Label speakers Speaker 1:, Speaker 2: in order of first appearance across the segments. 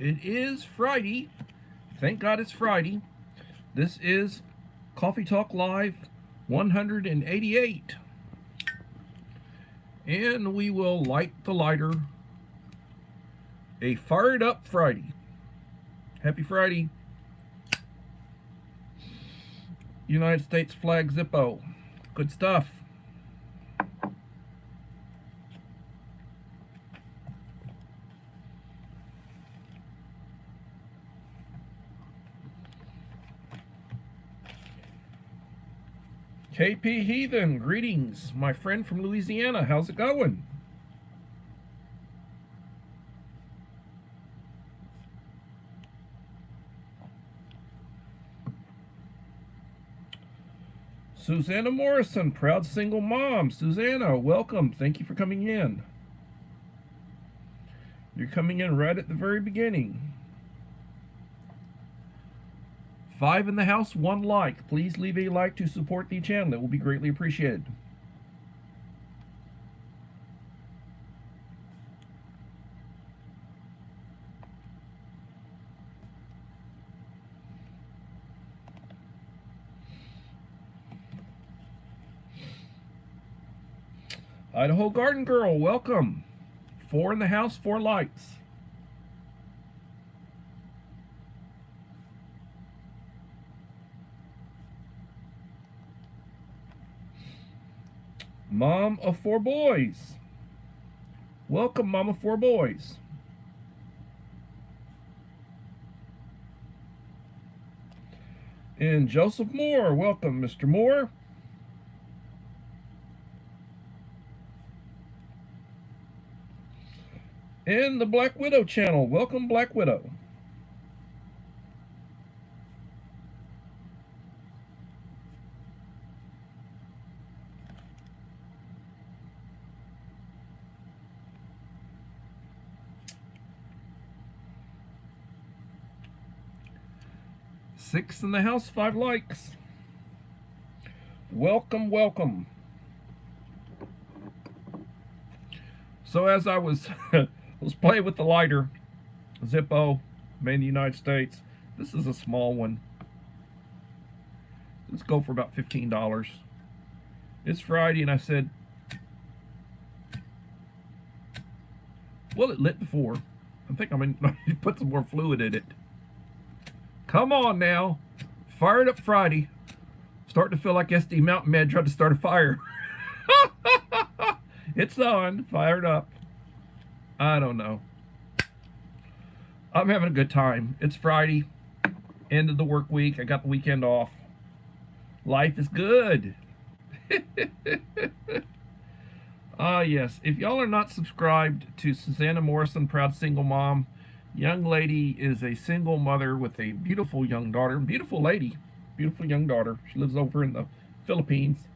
Speaker 1: It is Friday. Thank God it's Friday. This is Coffee Talk Live 188. And we will light the lighter. A fired up Friday. Happy Friday. United States flag Zippo. Good stuff. KP Heathen, greetings. My friend from Louisiana, how's it going? Susanna Morrison, proud single mom. Susanna, welcome. Thank you for coming in. You're coming in right at the very beginning. 5 in the house, 1 like. Please leave a like to support the channel. It will be greatly appreciated. Idaho Garden Girl, welcome. 4 in the house, 4 likes. Mom of 4 boys. Welcome, Mom of 4 boys. And Joseph Moore, welcome, Mr. Moore. And the Black Widow channel, welcome, Black Widow. Six in the house, 5 likes. Welcome, welcome. So as I was playing with the lighter, Zippo, made in the United States. This is a small one. Let's go for about $15. It's Friday, and I said, well, it lit before. I think I'm going to put some more fluid in it. Come on now. Fired up Friday. Starting to feel like SD Mountain Man tried to start a fire. It's on. Fired up. I don't know. I'm having a good time. It's Friday. End of the work week. I got the weekend off. Life is good. Yes. If y'all are not subscribed to Susanna Morrison, proud single mom, young lady is a single mother with a beautiful young daughter. Beautiful lady. Beautiful young daughter. She lives over in the Philippines.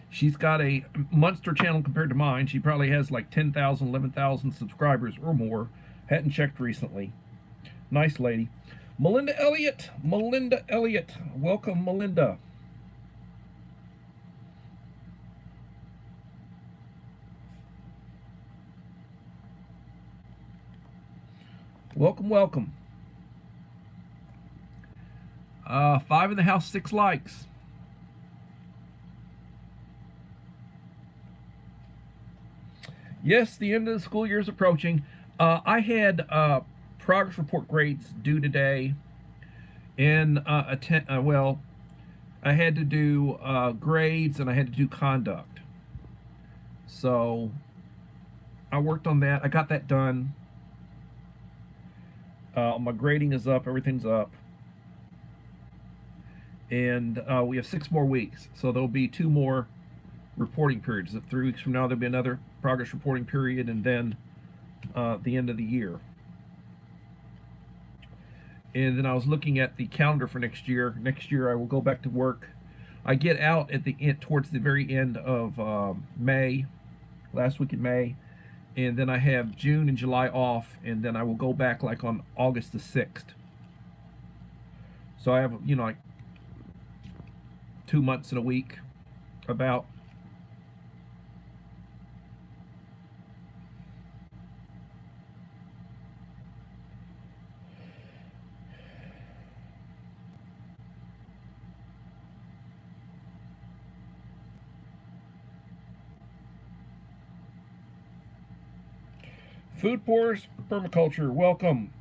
Speaker 1: She's got a monster channel compared to mine. She probably has like 10,000, 11,000 subscribers or more. Hadn't checked recently. Nice lady. Melinda Elliott. Melinda Elliott. Welcome, Melinda. Welcome, welcome. 5 in the house, 6 likes. Yes, the end of the school year is approaching. I had progress report grades due today, and I had to do grades and I had to do conduct. So I worked on that. I got that done. My grading is up. Everything's up. And we have 6 more weeks. So there'll be 2 more reporting periods. 3 weeks from now, there'll be another progress reporting period, and then the end of the year. And then I was looking at the calendar for next year. Next year, I will go back to work. I get out at the end, towards the very end of May, last week in May, and then I have June and July off, and then I will go back like on August the 6th. So I have, you know, like 2 months and a week about. Food Pours Permaculture, welcome.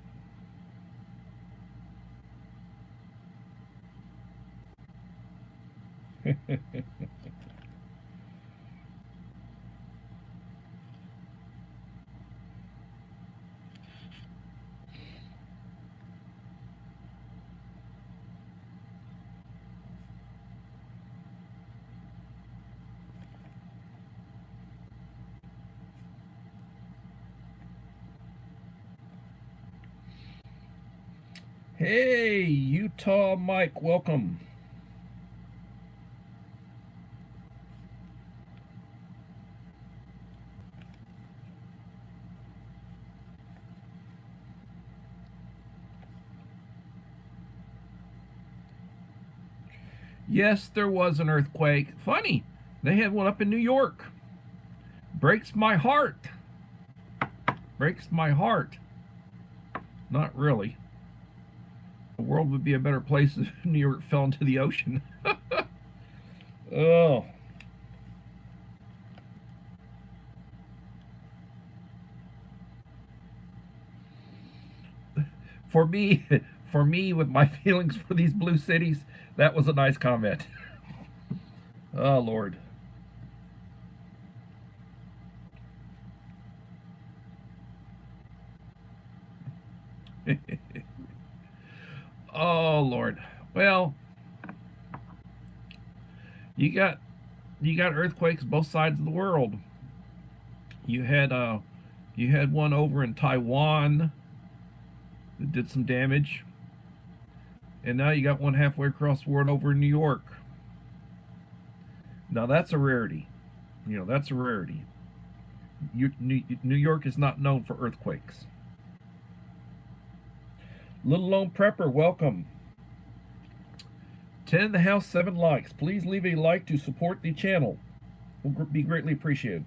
Speaker 1: Hey, Utah Mike, welcome. Yes, there was an earthquake. Funny, they had one up in New York. Breaks my heart. Breaks my heart. Not really. The world would be a better place if New York fell into the ocean. Oh. For me, for me, with my feelings for these blue cities, that was a nice comment. Oh, Lord. Oh, Lord. Well, you got you got earthquakes both sides of the world. You had you had one over in Taiwan that did some damage, and now you got one halfway across the world over in New York. Now that's a rarity. You know, that's a rarity. New York is not known for earthquakes. Little Lone Prepper, welcome. 10 in the house, 7 likes. Please leave a like to support the channel. Will be greatly appreciated.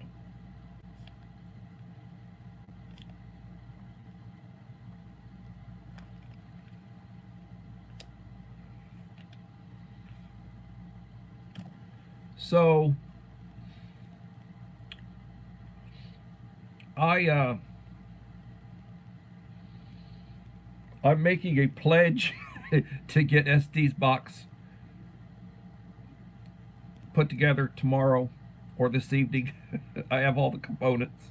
Speaker 1: So I'm making a pledge to get SD's box put together tomorrow or this evening. I have all the components.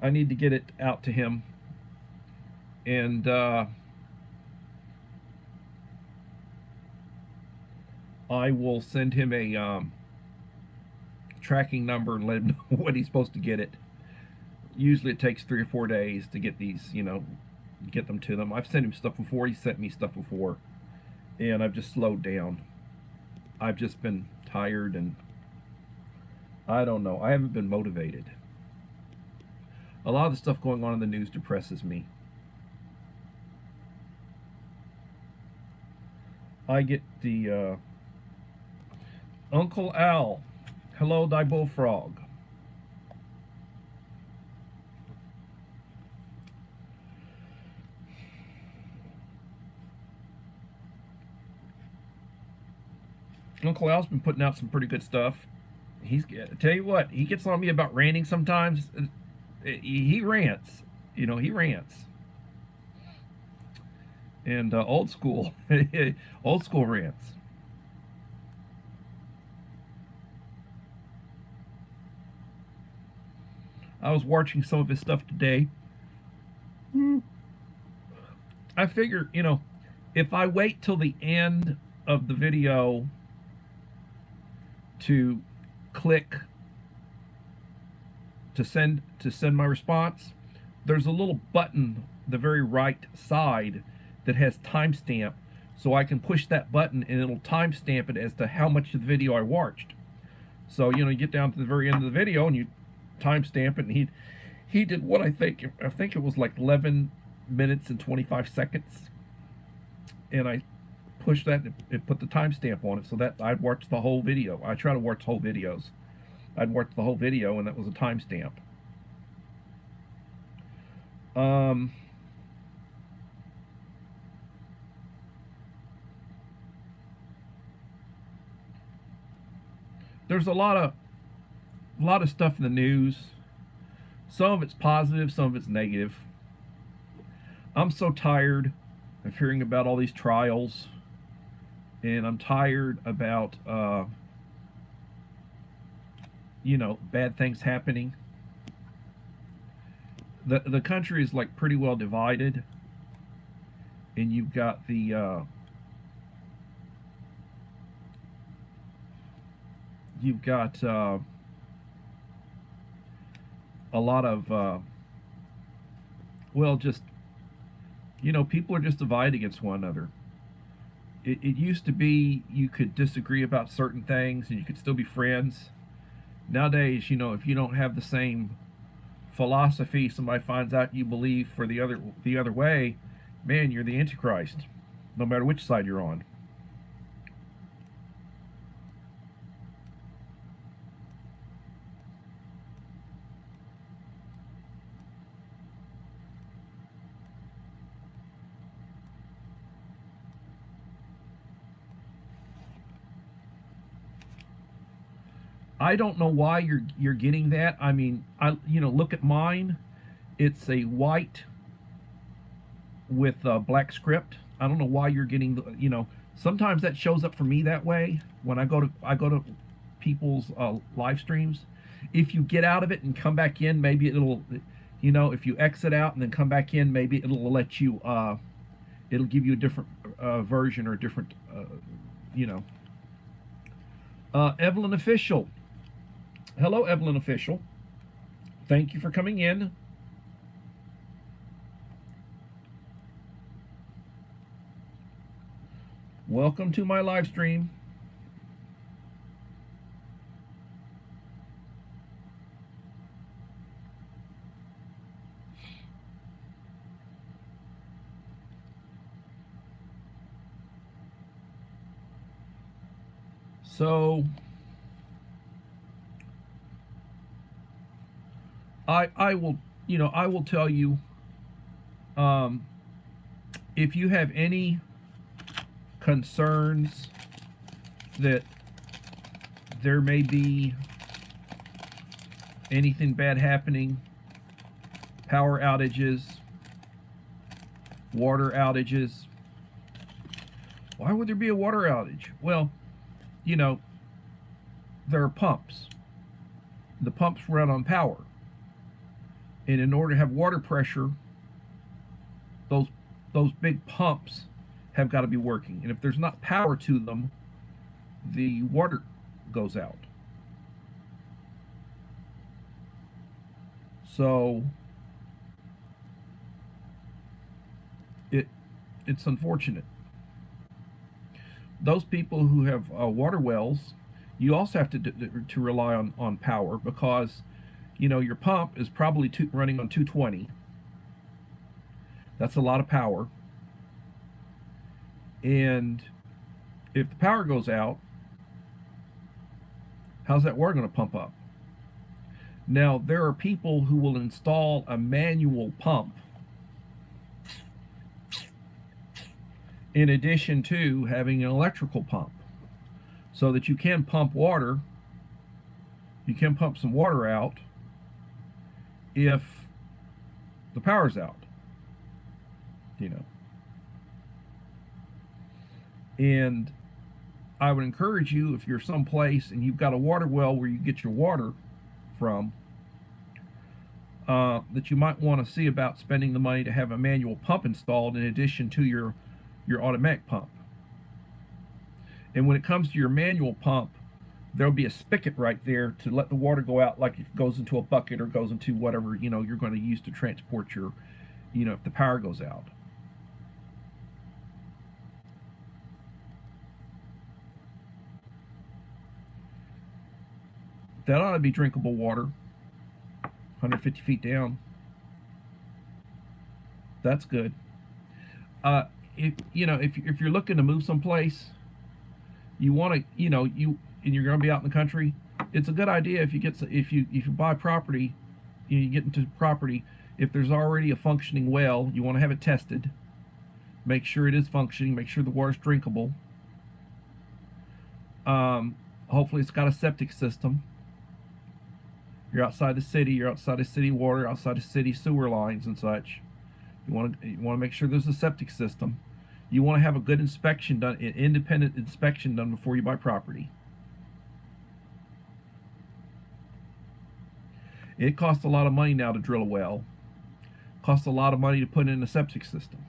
Speaker 1: I need to get it out to him, and I will send him a tracking number and let him know when he's supposed to get it. Usually it takes 3 or 4 days to get these, you know, get them to them. I've sent him stuff before. He sent me stuff before, and I've just slowed down. I've just been tired, and I don't know. I haven't been motivated. A lot of the stuff going on in the news depresses me. I get the Uncle Al. Hello, thy bullfrog. Uncle Al's been putting out some pretty good stuff. He's tell you what, he gets on me about ranting sometimes. He rants, you know, he rants. And old school, old school rants. I was watching some of his stuff today. I figure, you know, if I wait till the end of the video to click to send my response, there's a little button the very right side that has timestamp, so I can push that button and it'll timestamp it as to how much of the video I watched. So, you know, you get down to the very end of the video and you timestamp it, and he did what I think it was like 11 minutes and 25 seconds, and I pushed that and put the timestamp on it so that I'd watch the whole video. I try to watch whole videos. I'd watch the whole video, and that was a timestamp. There's a lot of stuff in the news. Some of it's positive, some of it's negative. I'm so tired of hearing about all these trials, and I'm tired about bad things happening. The country is like pretty well divided, and you've got you've got a lot of just people are just divided against one another. It used to be you could disagree about certain things and you could still be friends. Nowadays, if you don't have the same philosophy, somebody finds out you believe for the other way, man, you're the Antichrist, no matter which side you're on. I don't know why you're getting that. I mean, look at mine. It's a white with black script. I don't know why you're getting sometimes that shows up for me that way when I go to people's live streams. If you get out of it and come back in, maybe it'll if you exit out and then come back in, maybe it'll let you it'll give you a different version or a different you know Evelyn Official. Hello, Evelyn Official. Thank you for coming in. Welcome to my live stream. So I will tell you if you have any concerns that there may be anything bad happening, power outages, water outages. Why would there be a water outage? Well, there are pumps. The pumps run on power. And in order to have water pressure, those big pumps have got to be working. And if there's not power to them, the water goes out. So it's unfortunate. Those people who have water wells, you also have to rely on power because your pump is probably running on 220. That's a lot of power. And if the power goes out, how's that water going to pump up? Now, there are people who will install a manual pump in addition to having an electrical pump so that you can pump water. You can pump some water out if the power's out. And I would encourage you, if you're someplace and you've got a water well where you get your water from, that you might want to see about spending the money to have a manual pump installed in addition to your automatic pump. And when it comes to your manual pump, there'll be a spigot right there to let the water go out, like it goes into a bucket or goes into whatever you're going to use to transport your if the power goes out. That ought to be drinkable water, 150 feet down. That's good. If you're looking to move someplace, you want to and you're going to be out in the country, it's a good idea if you buy property, you get into property. If there's already a functioning well, you want to have it tested. Make sure it is functioning. Make sure the water's drinkable. Hopefully, it's got a septic system. You're outside the city. You're outside of city water, outside of city sewer lines and such. You want to make sure there's a septic system. You want to have a good inspection done, an independent inspection done before you buy property. It costs a lot of money now to drill a well. It costs a lot of money to put in a septic system.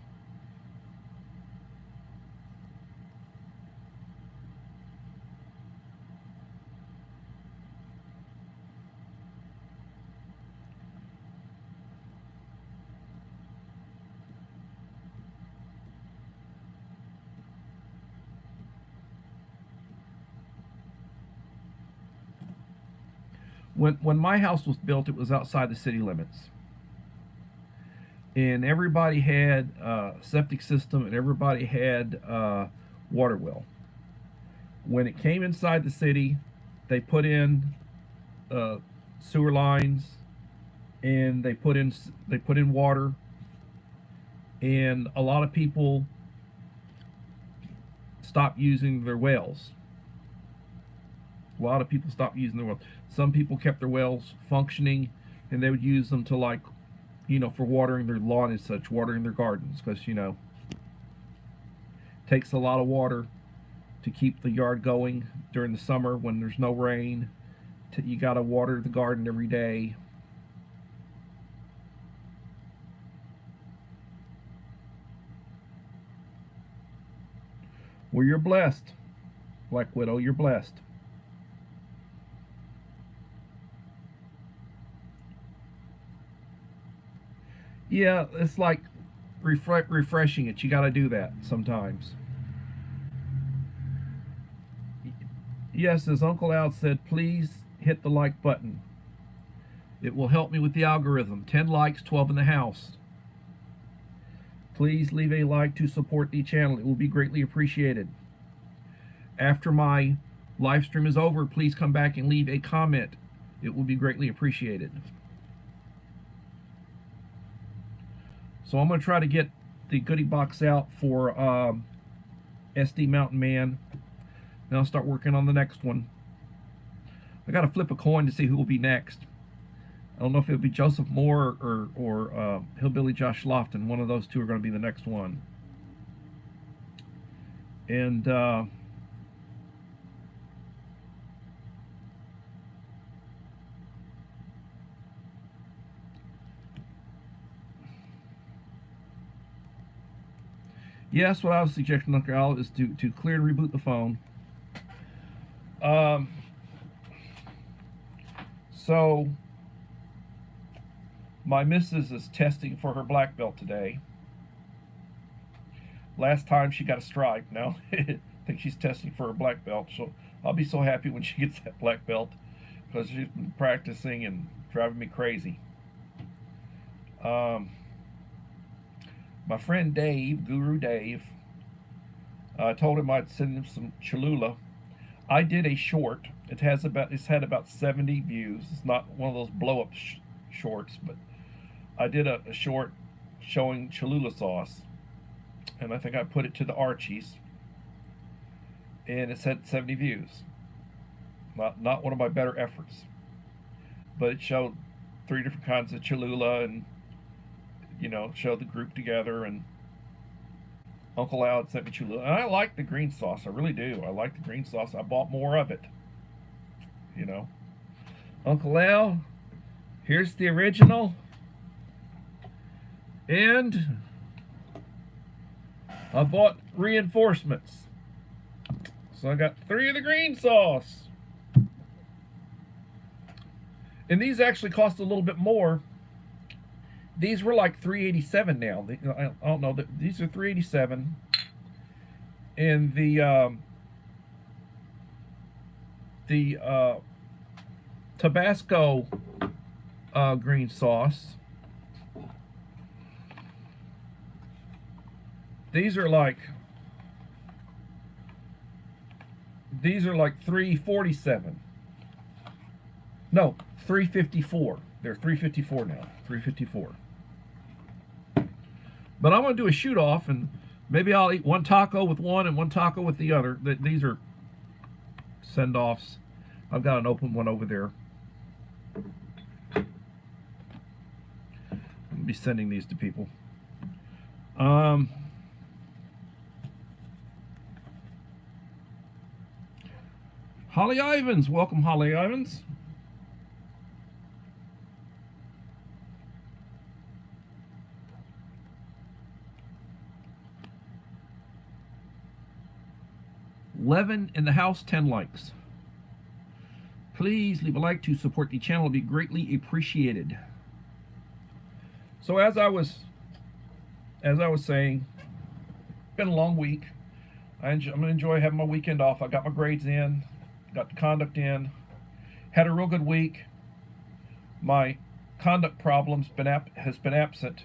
Speaker 1: When my house was built, it was outside the city limits, and everybody had a septic system, and everybody had a water well. When it came inside the city, they put in sewer lines, and they put in water, and a lot of people stopped using their wells. A lot of people stopped using their wells. Some people kept their wells functioning, and they would use them to, like, for watering their lawn and such, watering their gardens, because, it takes a lot of water to keep the yard going during the summer when there's no rain. You got to water the garden every day. Well, you're blessed, Black Widow, you're blessed. Yeah, it's like refreshing it. You got to do that sometimes. Yes, as Uncle Al said, please hit the like button. It will help me with the algorithm. 10 likes, 12 in the house. Please leave a like to support the channel. It will be greatly appreciated. After my live stream is over, please come back and leave a comment. It will be greatly appreciated. So I'm going to try to get the goodie box out for SD Mountain Man. Then I'll start working on the next one. I got to flip a coin to see who will be next. I don't know if it'll be Joseph Moore or Hillbilly Josh Lofton. One of those two are going to be the next one. And yes, what I was suggesting, Uncle Al, is to clear and reboot the phone. So my missus is testing for her black belt today. Last time she got a stripe. Now I think she's testing for her black belt. So I'll be so happy when she gets that black belt, because she's been practicing and driving me crazy. My friend Dave, Guru Dave, I told him I'd send him some Cholula. I did a short. It's had about 70 views. It's not one of those blow up shorts, but I did a short showing Cholula sauce, and I think I put it to the Archies, and it's had 70 views. Not one of my better efforts, but it showed 3 different kinds of Cholula, and showed the group together, and Uncle Al sent me Cholula. And I like the green sauce. I really do. I like the green sauce. I bought more of it. Uncle Al, here's the original. And I bought reinforcements. So I got 3 of the green sauce. And these actually cost a little bit more. These were like $3.87 now. I don't know. These are $3.87, and the Tabasco green sauce. These are like $3.47. No, $3.54. They're $3.54 now. $3.54. But I'm going to do a shoot off, and maybe I'll eat one taco with one and one taco with the other. These are send offs. I've got an open one over there. be sending these to people. Holly Ivans, welcome, Holly Ivans. Levin in the house, 10 likes. Please leave a like to support the channel. It'll be greatly appreciated. So as I was saying, been a long week. I'm gonna enjoy having my weekend off. I got my grades in, got the conduct in, had a real good week. My conduct problems has been absent,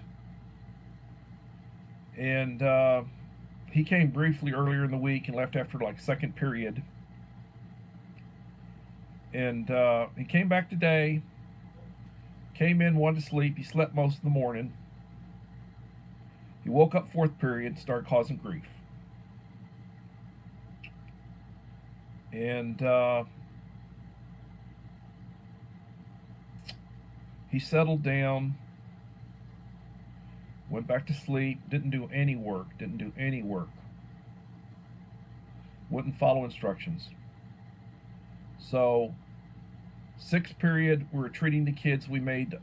Speaker 1: and he came briefly earlier in the week and left after like second period. And he came back today, came in, wanted to sleep. He slept most of the morning. He woke up fourth period, started causing grief. And he settled down, went back to sleep, didn't do any work. Wouldn't follow instructions. So, sixth period, we were treating the kids. We made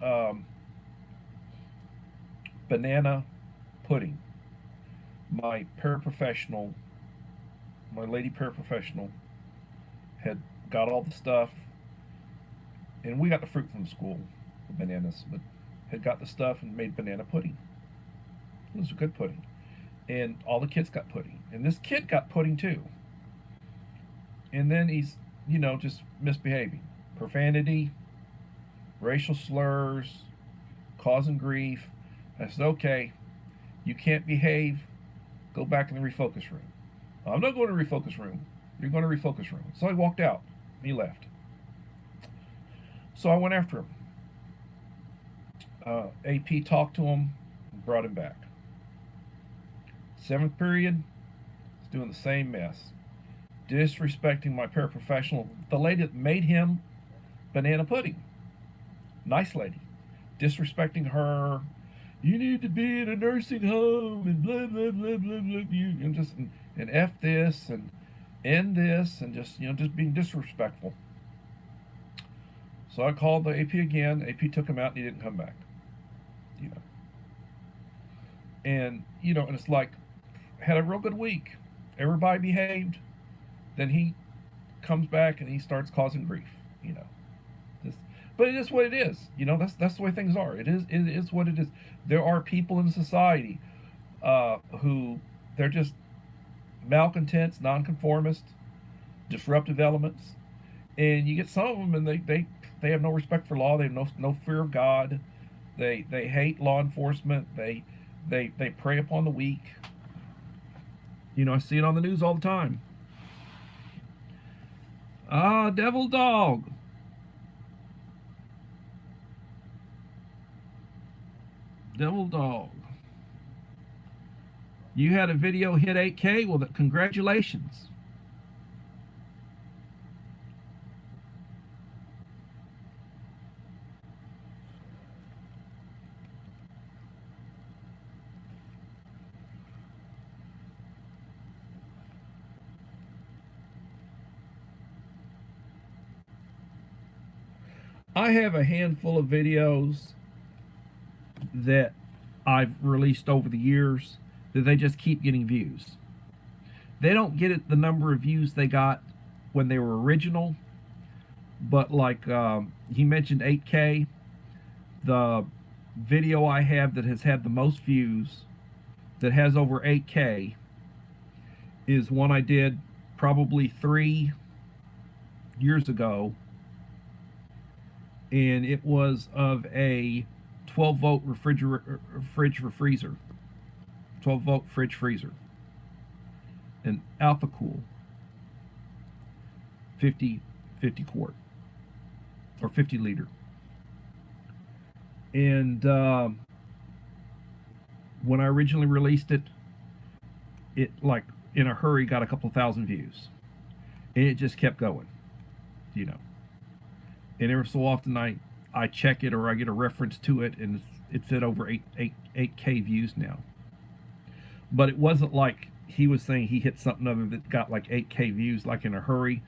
Speaker 1: banana pudding. My paraprofessional, my lady paraprofessional, had got all the stuff, and we got the fruit from school, the bananas, but had got the stuff and made banana pudding. It was a good pudding. And all the kids got pudding. And this kid got pudding too. And then he's, just misbehaving. Profanity, racial slurs, causing grief. I said, okay, you can't behave, go back in the refocus room. I'm not going to the refocus room. You're going to refocus room. So I walked out. He left. So I went after him. AP talked to him and brought him back. Seventh period, he's doing the same mess. Disrespecting my paraprofessional, the lady that made him banana pudding. Nice lady. Disrespecting her. You need to be in a nursing home and blah, blah, blah, blah, blah. And F this and end this and just being disrespectful. So I called the AP again. AP took him out and he didn't come back. And, and it's like, had a real good week. Everybody behaved. Then he comes back and he starts causing grief, But it is what it is. That's the way things are. It is what it is. There are people in society who, they're just malcontents, nonconformists, disruptive elements. And you get some of them and they have no respect for law. They have no fear of God. They hate law enforcement. They prey upon the weak. I see it on the news all the time. Devil Dog. Devil Dog. You had a video hit 8K? Well, congratulations. I have a handful of videos that I've released over the years that they just keep getting views. They don't get it the number of views they got when they were original, but like he mentioned 8K, the video I have that has had the most views, that has over 8K, is one I did probably 3 years ago, and it was of a 12-volt freezer. 12-volt fridge freezer. An Alpha Cool 50 quart or 50 liter. And when I originally released it, like in a hurry got a couple thousand views, and it just kept going, And every so often I check it or I get a reference to it, and It's at over 8K views now. But it wasn't like he was saying he hit something other that got like 8K views like in a hurry.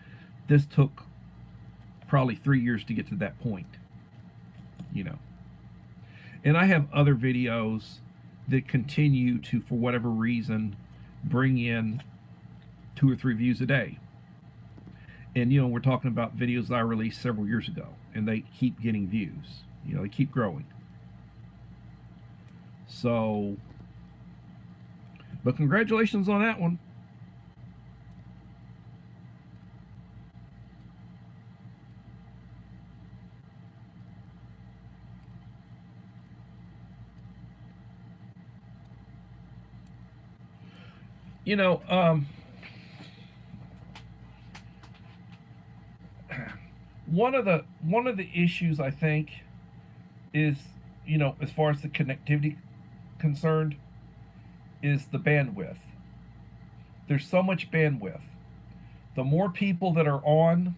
Speaker 1: This took probably 3 years to get to that point, you know. And I have other videos that continue to, for whatever reason, bring in 2 or 3 views a day. And, you know, we're talking about videos that I released several years ago, and they keep getting views. You know, they keep growing. So, but congratulations on that one. You know, one of the issues I think is, you know, as far as the connectivity concerned, is the bandwidth. There's so much bandwidth. The more people that are on,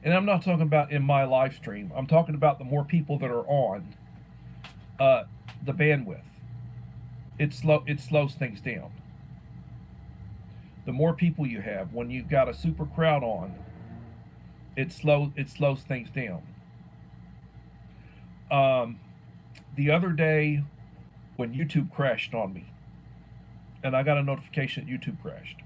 Speaker 1: and I'm not talking about in my live stream, I'm talking about the more people that are on, the bandwidth. It slows things down. The more people you have, when you've got a super crowd on, it slows things down. The other day, when YouTube crashed on me, and I got a notification that YouTube crashed,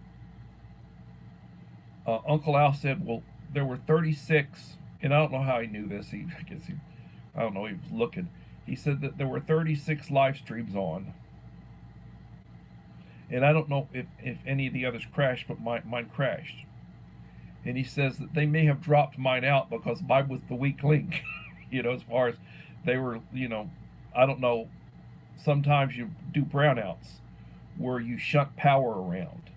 Speaker 1: Uncle Al said, "Well, there were 36," and I don't know how he knew this. I don't know. He was looking. He said that there were 36 live streams on. And I don't know if any of the others crashed, but mine crashed. And he says that they may have dropped mine out because mine was the weak link. You know, as far as they were, you know, I don't know. Sometimes you do brownouts where you shut power around,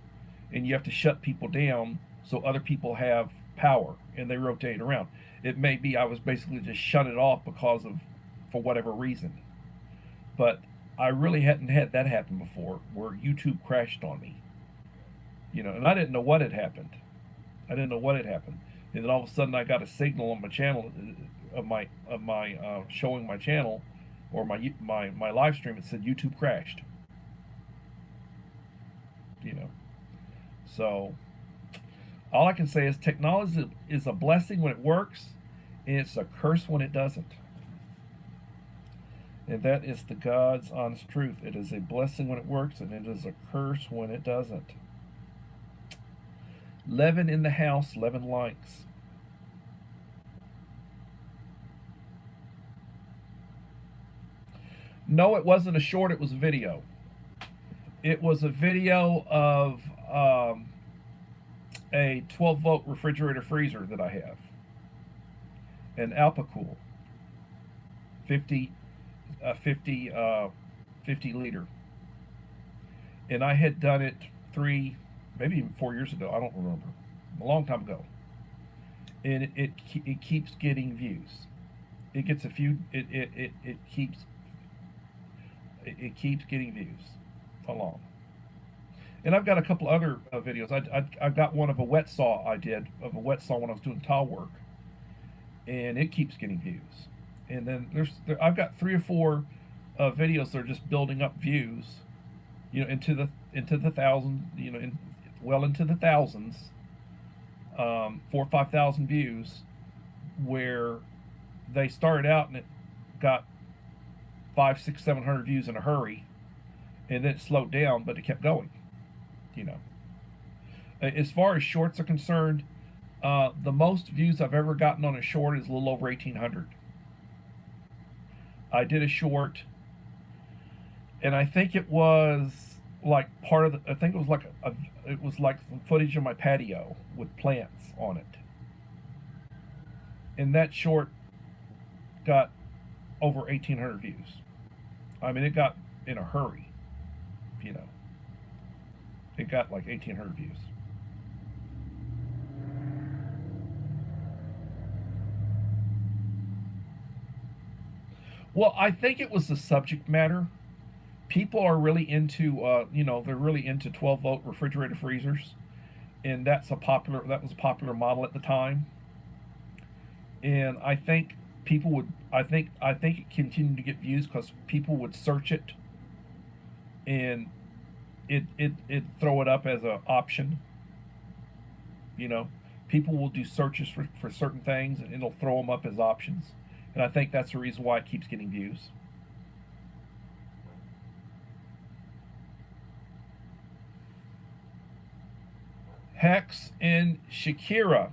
Speaker 1: and you have to shut people down so other people have power and they rotate around. It may be I was basically just shut it off for whatever reason. But I really hadn't had that happen before, where YouTube crashed on me. You know, and I didn't know what had happened. And then all of a sudden I got a signal on my channel of my showing my channel or my live stream. It said YouTube crashed. You know, so all I can say is technology is a blessing when it works, and it's a curse when it doesn't. And that is the God's honest truth. It is a blessing when it works, and it is a curse when it doesn't. Levin in the house, Levin likes. No, it wasn't a short, it was a video. It was a video of a 12-volt refrigerator freezer that I have. An Alpacool. 50 liter. And I had done it 3, maybe even 4 years ago. I don't remember. A long time ago. And it keeps getting views. It gets a few. It keeps getting views along. And I've got a couple other videos. I got one of a wet saw I did of a wet saw when I was doing tile work, and it keeps getting views. And then I've got 3 or 4 videos that are just building up views, you know, into the thousands, you know, well into the thousands, 4,000 or 5,000 views, where they started out and it got 500, 600, 700 views in a hurry, and then it slowed down, but it kept going, you know. As far as shorts are concerned, the most views I've ever gotten on a short is a little over 1,800. I did a short, and I think it was like part of the, I think it was like some footage of my patio with plants on it. And that short got over 1,800 views. I mean, it got in a hurry, you know. It got like 1,800 views. Well, I think it was the subject matter. People are really into, you know, they're really into 12-volt refrigerator freezers, and that was a popular model at the time. And I think people would, I think it continued to get views because people would search it, and it throw it up as an option. You know, people will do searches for certain things, and it'll throw them up as options. And I think that's the reason why it keeps getting views. Hex and Shakira.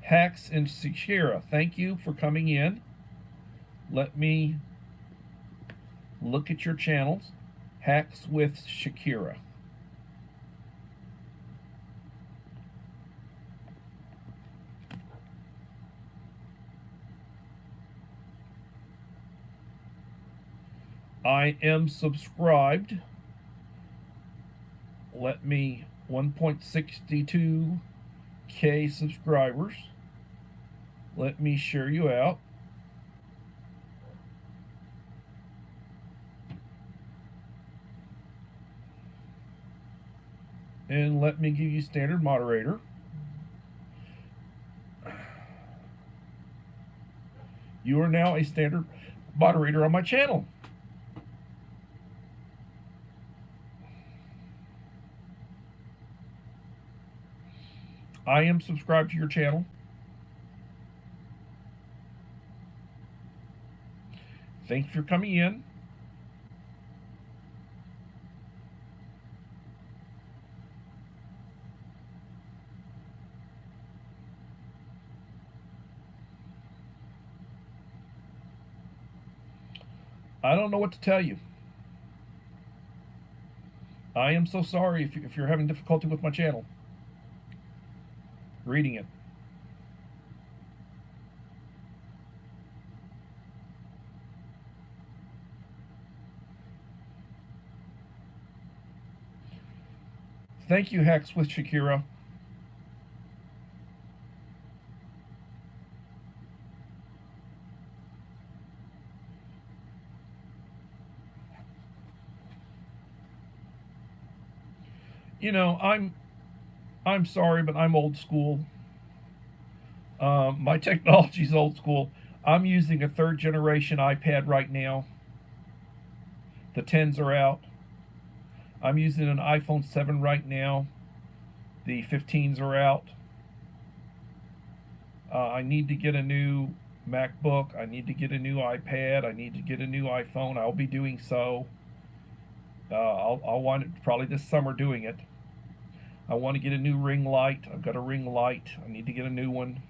Speaker 1: Hex and Shakira, thank you for coming in. Let me look at your channels. Hex with Shakira. I am subscribed. Let me 1.62K subscribers. Let me share you out. And let me give you standard moderator. You are now a standard moderator on my channel. I am subscribed to your channel. Thank you for coming in. I don't know what to tell you. I am so sorry if you're having difficulty with my channel reading it. Thank you, Hex with Shakira. You know, I'm sorry, but I'm old school. My technology's old school. I'm using a third generation iPad right now. The 10s are out. I'm using an iPhone 7 right now. The 15s are out. I need to get a new MacBook. I need to get a new iPad. I need to get a new iPhone. I'll be doing so. I'll want it probably this summer doing it. I want to get a new ring light. I've got a ring light. I need to get a new one.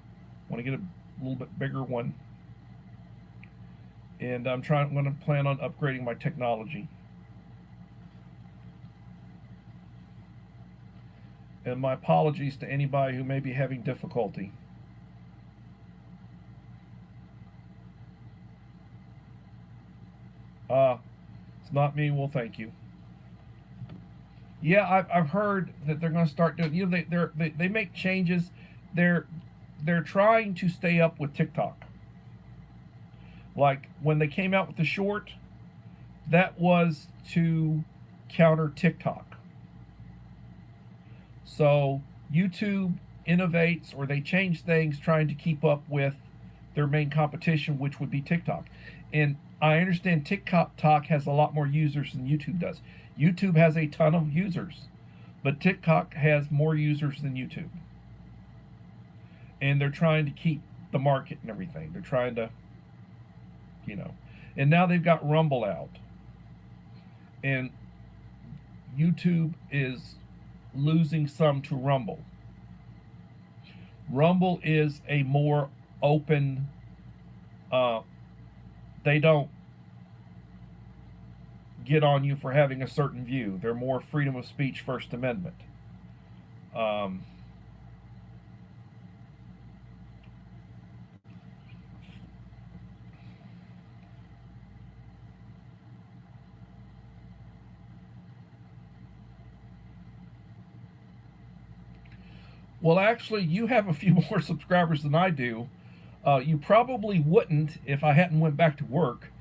Speaker 1: I want to get a little bit bigger one. And I'm going to plan on upgrading my technology. And my apologies to anybody who may be having difficulty. It's not me. Well, thank you. Yeah, I've heard that they're going to start doing. You know, they make changes. They're trying to stay up with TikTok. Like when they came out with the short, that was to counter TikTok. So YouTube innovates, or they change things trying to keep up with their main competition, which would be TikTok. And I understand TikTok has a lot more users than YouTube does. YouTube has a ton of users, but TikTok has more users than YouTube. And they're trying to keep the market and everything. They're trying to, you know. And now they've got Rumble out. And YouTube is losing some to Rumble. Rumble is a more open, they don't get on you for having a certain view. They're more freedom of speech, First Amendment. Well, actually, you have a few more subscribers than I do. You probably wouldn't if I hadn't went back to work,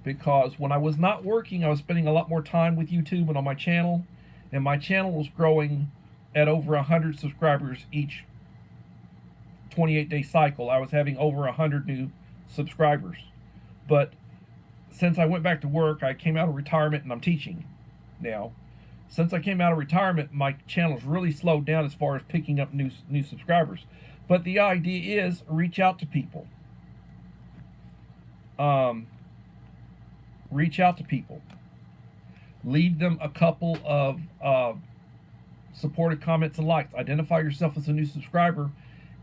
Speaker 1: because when I was not working, I was spending a lot more time with YouTube and on my channel, and my channel was growing at over 100 subscribers each 28-day cycle. I was having over 100 new subscribers. But since I went back to work, I came out of retirement and I'm teaching now. Since I came out of retirement, my channel's really slowed down as far as picking up new subscribers. But the idea is reach out to people. Reach out to people. Leave them a couple of supportive comments and likes. Identify yourself as a new subscriber,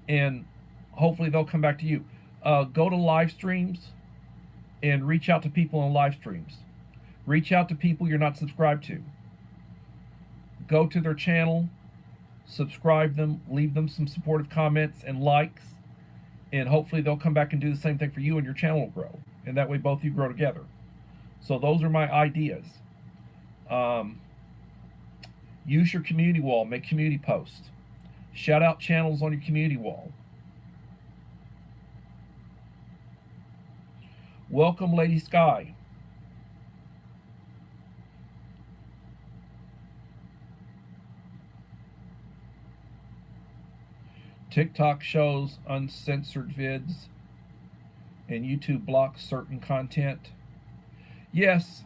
Speaker 1: and hopefully they'll come back to you. Go to live streams and reach out to people on live streams. Reach out to people you're not subscribed to. Go to their channel, subscribe them, leave them some supportive comments and likes, and hopefully they'll come back and do the same thing for you, and your channel will grow. And that way both of you grow together. So those are my ideas. Use your community wall, make community posts. Shout out channels on your community wall. Welcome, Lady Sky. TikTok shows uncensored vids, and YouTube blocks certain content. Yes,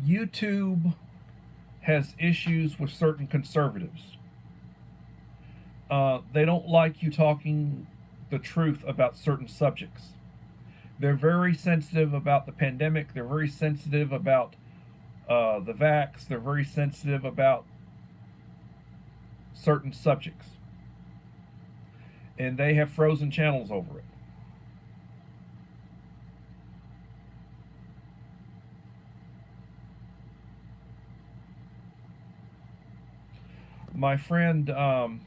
Speaker 1: YouTube has issues with certain conservatives. They don't like you talking the truth about certain subjects. They're very sensitive about the pandemic. They're very sensitive about the vax. They're very sensitive about certain subjects. And they have frozen channels over it. My friend AK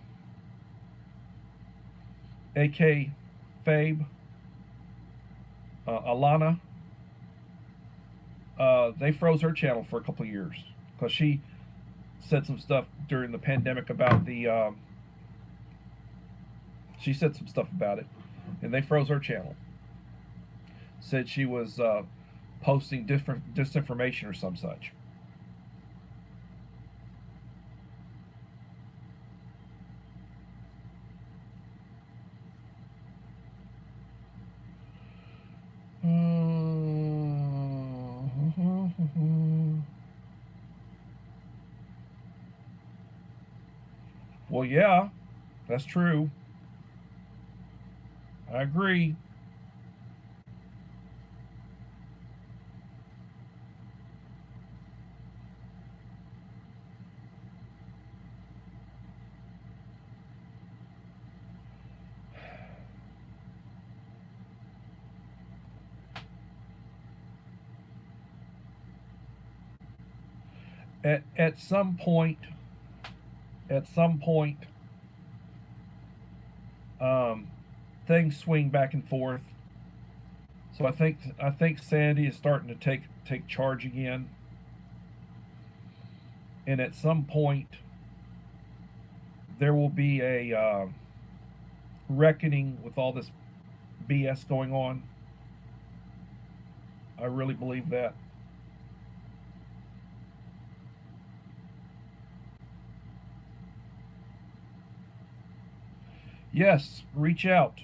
Speaker 1: Fabe, Alana, they froze her channel for a couple of years because she said some stuff during the pandemic about the she said some stuff about it, and they froze her channel. Said she was posting different disinformation or some such. Well, yeah, that's true. I agree. At some point, things swing back and forth. So I think Sandy is starting to take charge again, and at some point there will be a reckoning with all this BS going on. I really believe that. Yes, reach out.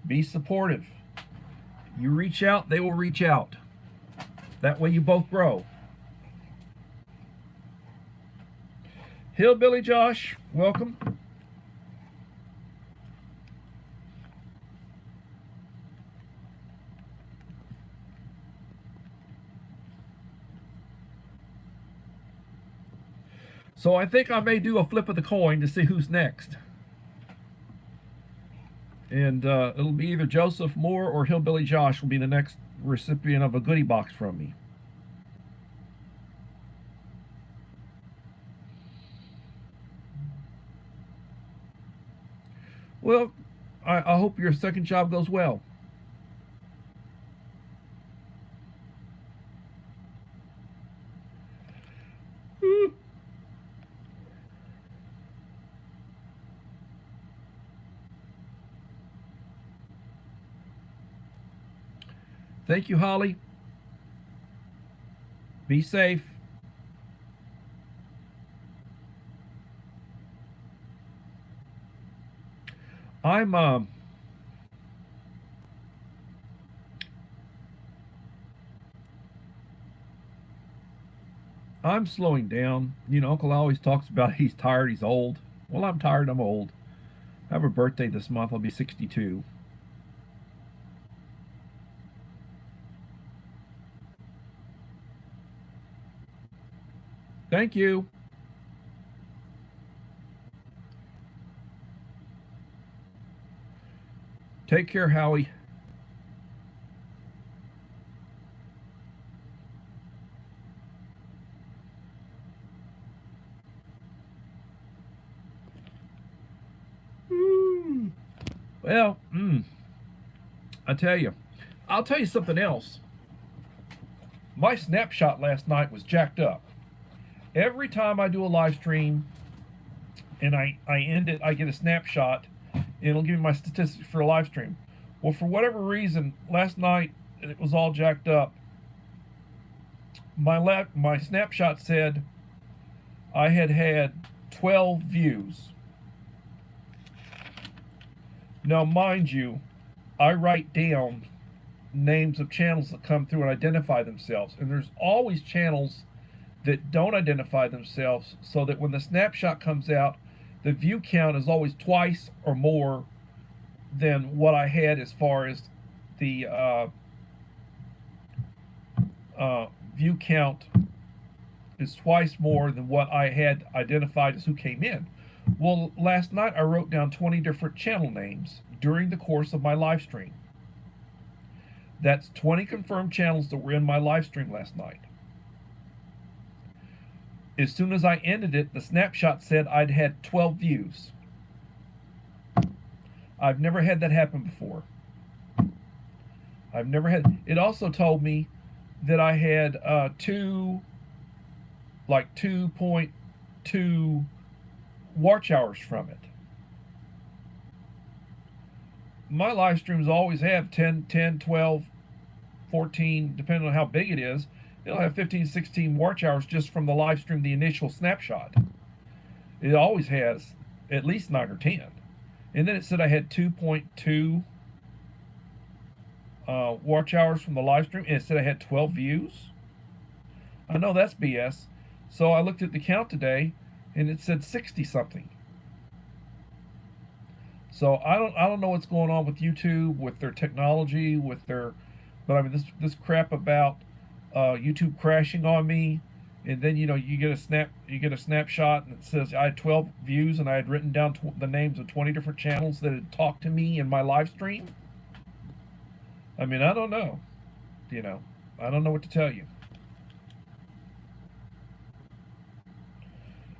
Speaker 1: Be supportive. You reach out, they will reach out. That way you both grow. Hillbilly Josh, welcome. So I think I may do a flip of the coin to see who's next. And it'll be either Joseph Moore or Hillbilly Josh will be the next recipient of a goodie box from me. Well, I hope your second job goes well. Thank you, Holly. Be safe. I'm I'm slowing down. You know, Uncle always talks about he's tired, he's old. Well, I'm tired, I'm old. I have a birthday this month, I'll be 62. Thank you. Take care, Howie. Well, I tell you, I'll tell you something else. My snapshot last night was jacked up. Every time I do a live stream and I end it, I get a snapshot. It'll give me my statistics for a live stream. Well, for whatever reason, last night it was all jacked up. My snapshot said I had 12 views. Now, mind you, I write down names of channels that come through and identify themselves. And there's always channels that don't identify themselves, so that when the snapshot comes out, the view count is always twice or more than what I had as far as the view count is twice more than what I had identified as who came in. Well, last night I wrote down 20 different channel names during the course of my live stream. That's 20 confirmed channels that were in my live stream last night. As soon as I ended it, the snapshot said I'd had 12 views. I've never had that happen before. I've never had. It also told me that I had 2.2 watch hours from it. My live streams always have 10, 12, 14, depending on how big it is. It'll have 15, 16 watch hours just from the live stream, the initial snapshot. It always has at least 9 or 10. And then it said I had 2.2 watch hours from the live stream, and it said I had 12 views. I know that's BS. So I looked at the count today, and it said 60 something. So I don't know what's going on with YouTube, with their technology, with their, but I mean this crap about YouTube crashing on me, and then you get a snapshot and it says I had 12 views and I had written down the names of 20 different channels that had talked to me in my live stream. I mean, I don't know, I don't know what to tell you.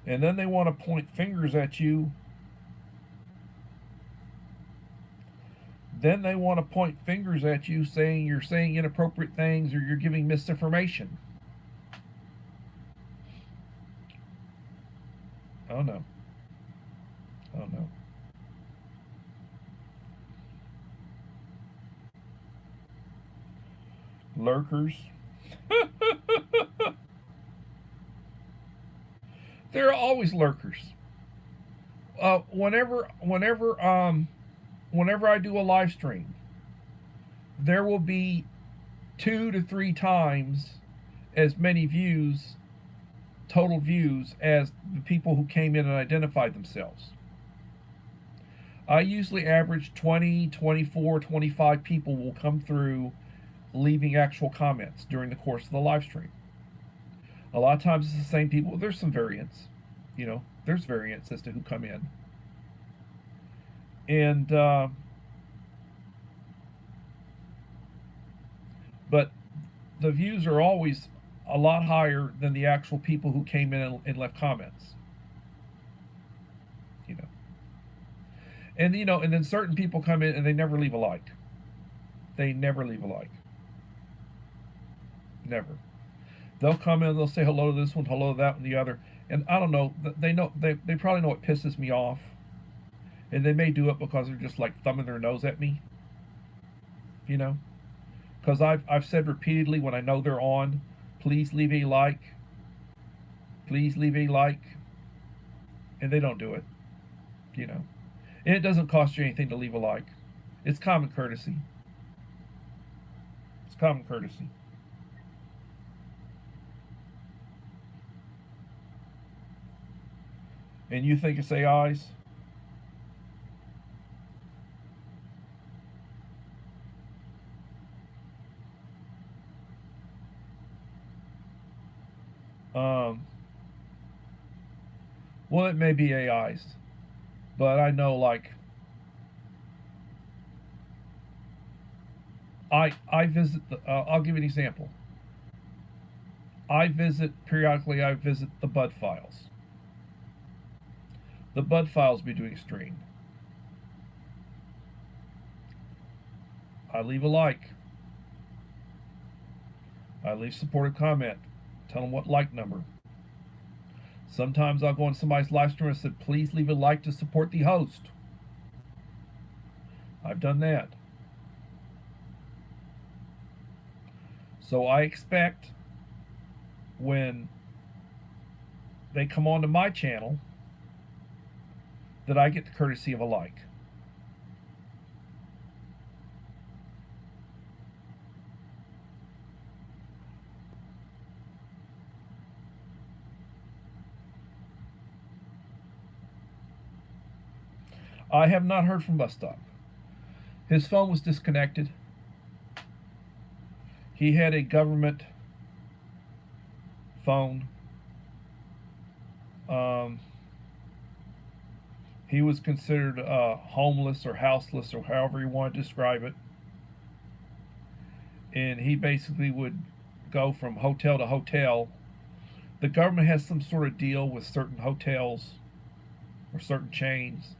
Speaker 1: And then they want to point fingers at you. Then they want to point fingers at you, saying you're saying inappropriate things or you're giving misinformation. Oh no. Oh no. Lurkers. There are always lurkers. Whenever I do a live stream, there will be 2 to 3 times as many views, total views, as the people who came in and identified themselves. I usually average 20, 24, 25 people will come through leaving actual comments during the course of the live stream. A lot of times it's the same people. There's some variance. There's variance as to who come in. And but the views are always a lot higher than the actual people who came in and left comments. And and then certain people come in and they never leave a like. They never leave a like. Never. They'll come in, they'll say hello to this one, hello to that one, the other, and I don't know. They probably know it pisses me off, and they may do it because they're just like thumbing their nose at me. Because I've said repeatedly when I know they're on, please leave a like. Please leave a like, and they don't do it. And it doesn't cost you anything to leave a like. It's common courtesy. It's common courtesy. And you think it's AIs? Um, well, it may be AIs, but I know, like, I visit the. I'll give you an example. I visit periodically. I visit the Bud files. The Bud files be doing stream. I leave a like. I leave supportive comment. Tell them what like number. Sometimes I'll go on somebody's live stream and say, please leave a like to support the host. I've done that. So I expect when they come onto my channel that I get the courtesy of a like. I have not heard from Bus Stop. His phone was disconnected. He had a government phone. He was considered homeless or houseless or however you want to describe it. And he basically would go from hotel to hotel. The government has some sort of deal with certain hotels or certain chains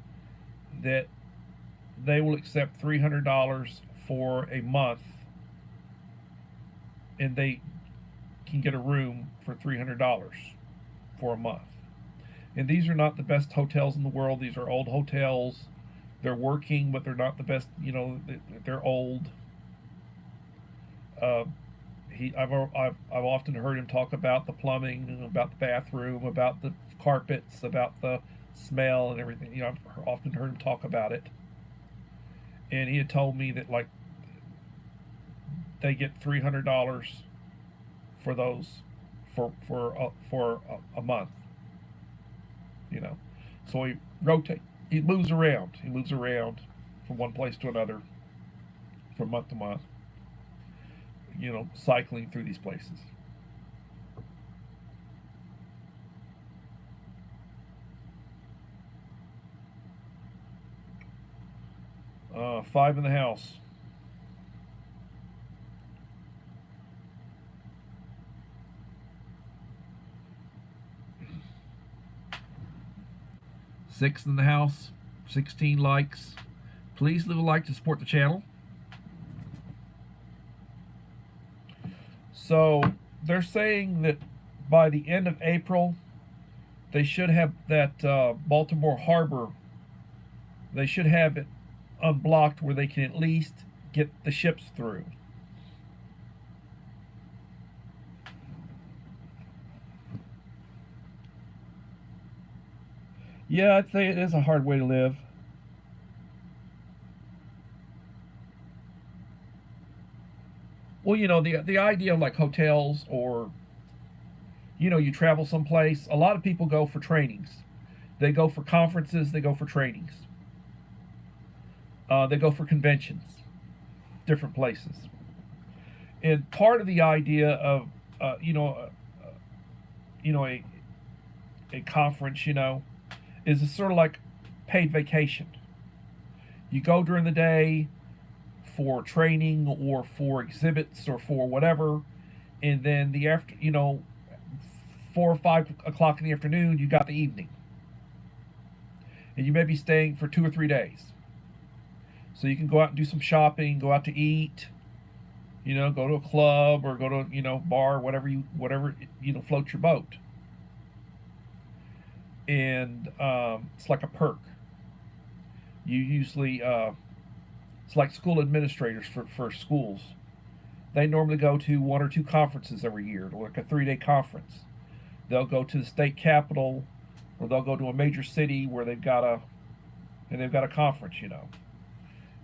Speaker 1: that they will accept $300 for a month, and they can get a room for $300 for a month. And these are not the best hotels in the world. These are old hotels. They're working, but they're not the best. You know, they're old. Uh, I've often heard him talk about the plumbing, about the bathroom, about the carpets, about the smell and everything. You know, I've often heard him talk about it. And he had told me that, like, they get $300 for those for a month. You know, so he rotate. He moves around. He moves around from one place to another, from month to month. You know, cycling through these places. Five in the house. Six in the house. 16 likes. Please leave a like to support the channel. So they're saying that by the end of April, they should have that Baltimore Harbor. They should have it unblocked where they can at least get the ships through. Yeah, I'd say it is a hard way to live. Well, you know, the idea of, like, hotels, or, you know, you travel someplace. A lot of people go for trainings. They go for conferences. They go for trainings. They go for conventions, different places. And part of the idea of, you know, a conference, you know, is a sort of like paid vacation. You go during the day for training or for exhibits or for whatever, and then the after, you know, 4 or 5 o'clock in the afternoon, you got the evening, and you may be staying for 2 or 3 days. So you can go out and do some shopping, go out to eat, you know, go to a club or go to, you know, bar, whatever you know, floats your boat. And it's like a perk. You usually it's like school administrators for schools. They normally go to 1 or 2 conferences every year, like a 3-day conference. They'll go to the state capitol, or they'll go to a major city where they've got a conference, you know.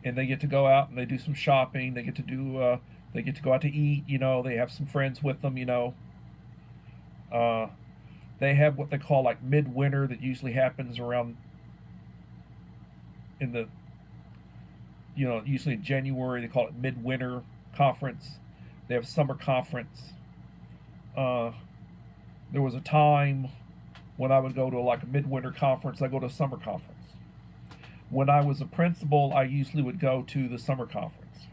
Speaker 1: And they get to go out and they do some shopping. They get to go out to eat, you know. They have some friends with them, you know. They have what they call like midwinter that usually happens around in the, usually in January. They call it midwinter conference. They have summer conference. Uh, there was a time when I would go to like a midwinter conference. I go to a summer conference. When I was a principal, I usually would go to the summer conference.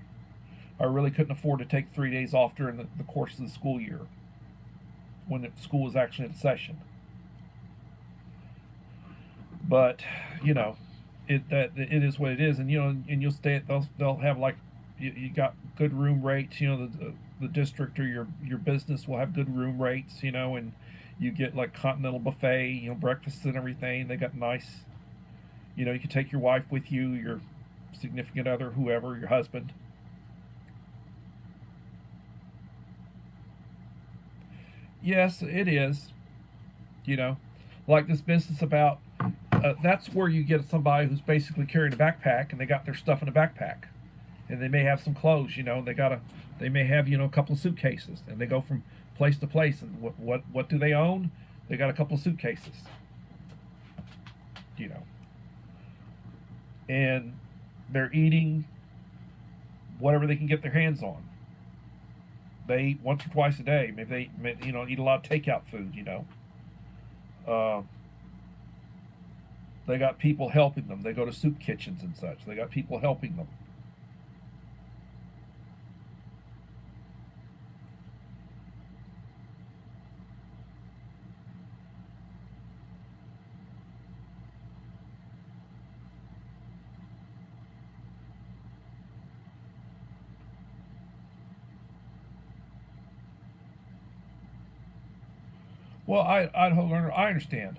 Speaker 1: I really couldn't afford to take 3 days off during the course of the school year when the school was actually in session. But it is what it is, and and you'll stay at they'll have like you got good room rates. The district or your business will have good room rates. And you get like continental buffet, breakfast and everything. They got nice. You can take your wife with you, your significant other, whoever, your husband. Yes, it is. Like this business about that's where you get somebody who's basically carrying a backpack and they got their stuff in a backpack, and they may have some clothes. They may have a couple of suitcases, and they go from place to place. And what do they own? They got a couple of suitcases. You know, and they're eating whatever they can get their hands on. They eat once or twice a day. Maybe they eat a lot of takeout food. Uh, they got people helping them. They go to soup kitchens and such. They got people helping them. Well, Idaho learner, I understand.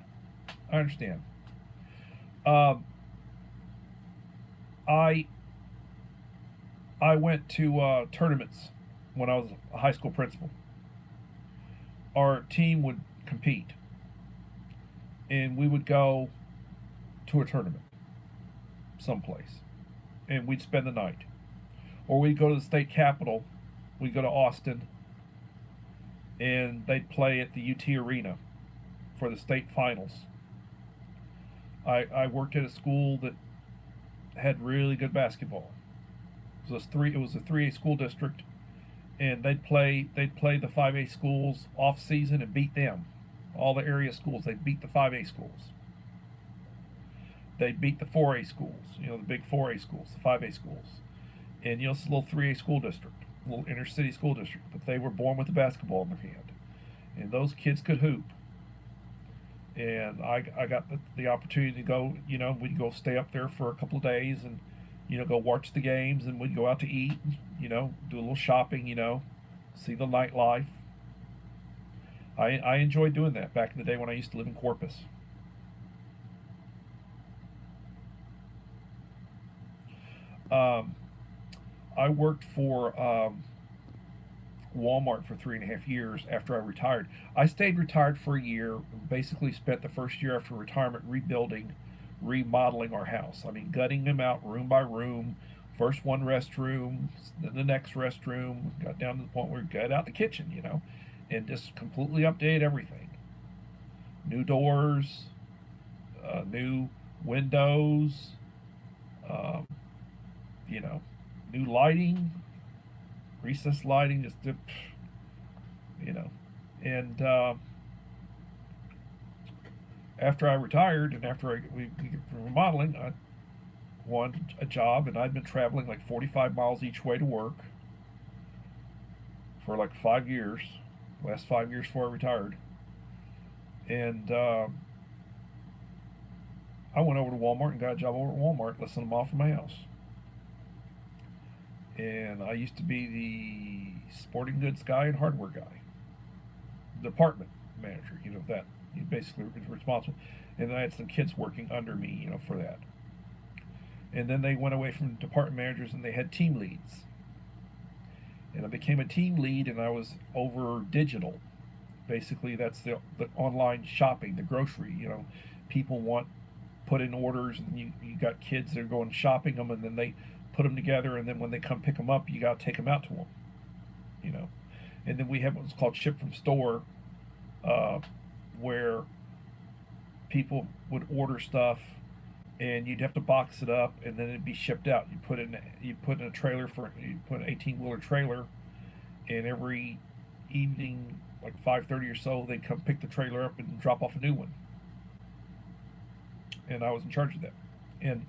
Speaker 1: I understand. Um, I I went to tournaments when I was a high school principal. Our team would compete, and we would go to a tournament someplace, and we'd spend the night, or we'd go to the state capitol. We'd go to Austin, and they'd play at the UT Arena for the state finals. I worked at a school that had really good basketball. It was a 3A school district, and they'd play the 5A schools off season and beat them. All the area schools, they'd beat the 5A schools. They'd beat the 4A schools, the big 4A schools, the 5A schools. And it's a little 3A school district, a little inner city school district, but they were born with a basketball in their hand. And those kids could hoop. And I got the opportunity to go, we'd go stay up there for a couple of days and, go watch the games, and we'd go out to eat, do a little shopping, see the nightlife. I enjoyed doing that back in the day when I used to live in Corpus. Um, I worked for Walmart for 3.5 years after I retired. I stayed retired for a year, basically spent the first year after retirement rebuilding, remodeling our house. I mean, gutting them out room by room. First one restroom, then the next restroom. Got down to the point where we gut out the kitchen, and just completely updated everything. New doors, new windows, um, you know, new lighting, recessed lighting, just you know, and after I retired and after we were remodeling, I wanted a job, and I'd been traveling like 45 miles each way to work for like 5 years, last 5 years before I retired, and I went over to Walmart and got a job over at Walmart, less than a mile from my house. And I used to be the sporting goods guy and hardware guy, department manager, that you basically were responsible. And then I had some kids working under me, for that. And then they went away from department managers and they had team leads. And I became a team lead, and I was over digital. Basically, that's the online shopping, the grocery. People want put in orders, and you got kids that are going shopping them, and then they put them together, and then when they come pick them up, you got to take them out to them. And then we have what's called ship from store, where people would order stuff and you'd have to box it up and then it'd be shipped out. You put in a trailer you put an 18-wheeler trailer, and every evening, like 5:30 or so, they'd come pick the trailer up and drop off a new one. And I was in charge of that. And